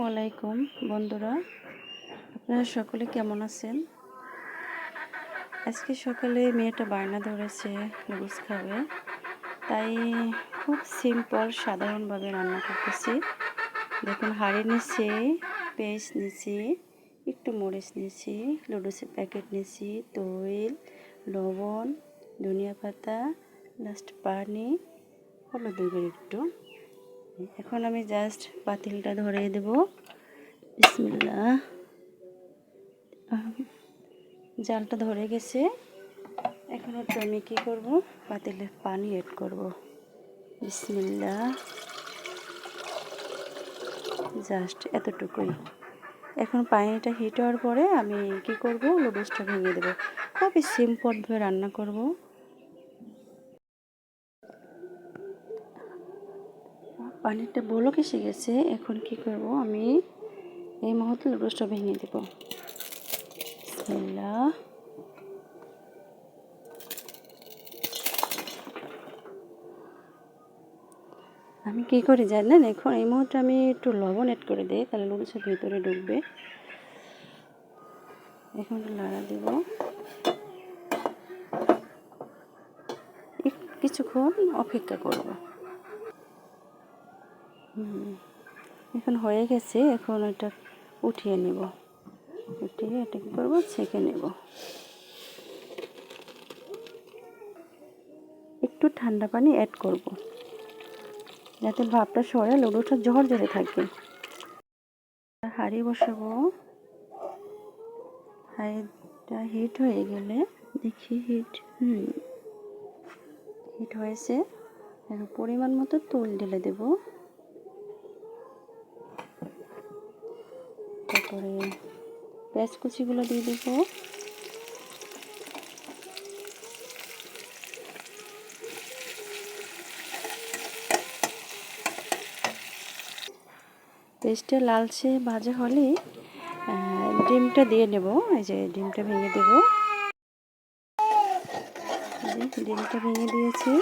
আলাইকুম বন্ধুরা, আপনারা সকলে কেমন আছেন? আজকে সকালে মেয়েটা বায়না ধরেছে নুডলস খাবে, তাই খুব সিম্পল সাধারণভাবে রান্না করতেছি। দেখুন, হাঁড়ি নিচ্ছি, পেঁয়াজ নিচ্ছি, একটু মরিচ নিচ্ছি, নুডলসের প্যাকেট নিচ্ছি, তৈল, লবণ, ধনিয়া পাতা, লাস্ট পানি, হলুদ গুঁড়ো একটু। এখন আমি জাস্ট পাতিলটা ধরিয়ে দেব। বিসমিল্লাহ। জালটা ধরে গেছে। এখন একটু আমি কী করব, পাতিলে পানি অ্যাড করব। বিসমিল্লাহ। জাস্ট এতটুকুই। এখন পানিটা হিট হওয়ার পরে আমি কি করব, নুডলসটা ভেঙে দেব। খুবই সিম্পলভাবে রান্না করব। পানিটা বলক এসে গেছে। এখন কি করব, আমি এই মুহূর্তে নুডলসটা ভেঙে দেব। বিসমিল্লাহ। আমি কী করি জানেন, এখন এই মুহূর্তে আমি একটু লবণ অ্যাড করে দিই, তাহলে নুডলসের ভিতরে ঢুকবে। এখন নাড়া দেব কিছুক্ষণ অপেক্ষা করব। এখন হয়ে গেছে। এখন এটা উঠিয়ে নেব। উঠিয়ে এটা কী করবো, ছেঁকে নেব। একটু ঠান্ডা পানি অ্যাড করব, যাতে ভাপটা সরে নুডলসটা ঝরঝরে থাকে। হাঁড়ি বসাবো। হাঁড়িটা হিট হয়ে গেলে দেখি হিট হয়েছে। এখন পরিমাণ মতো তেল ঢেলে দেব। তারপরে পেঁয়াজ কুচিগুলো দিয়ে দেব। পেঁয়াজটা লালচে ভাজা হলে ডিমটা দিয়ে নেব। এই যে ডিমটা ভেঙে দেব। ডিমটা ভেঙে দিয়েছি।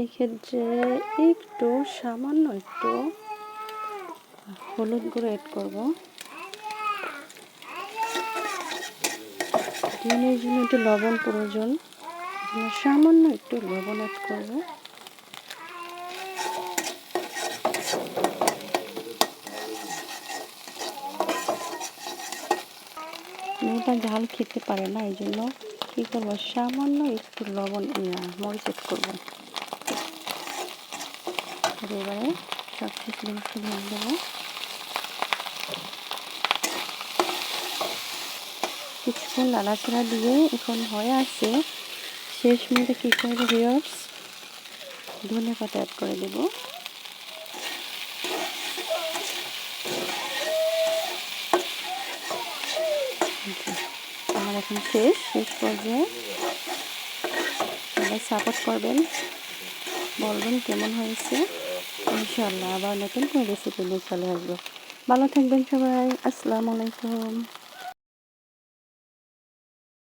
এক্ষেত্রে একটু সামান্য একটু হলুদ গুঁড়ো অ্যাড করব। ডিমের জন্য একটু লবণ প্রয়োজন, সামান্য একটু লবণ অ্যাড করব। মেয়েটা ঝাল খেতে পারে না, এই জন্য কী করবো, সামান্য একটু লবণ মরিচ অ্যাড করবো। এবারে সব কিছু জিনিসটা ভেঙে দেবো। কিছুক্ষণ নাড়াচাড়া দিয়ে এখন হয়ে আসছে। শেষ মুহূর্তে কী করবো ভিউয়ার্স, ধনে পাতা অ্যাড করে দেবো। আমার এখন শেষ পর্যায়ে। সবাই সাপোর্ট করবেন, বলবেন কেমন হয়েছে। ইনশাআল্লাহ আবার নতুন কোনো রেসিপি নিয়ে চলে আসবো। ভালো থাকবেন সবাই। আসসালামু আলাইকুম।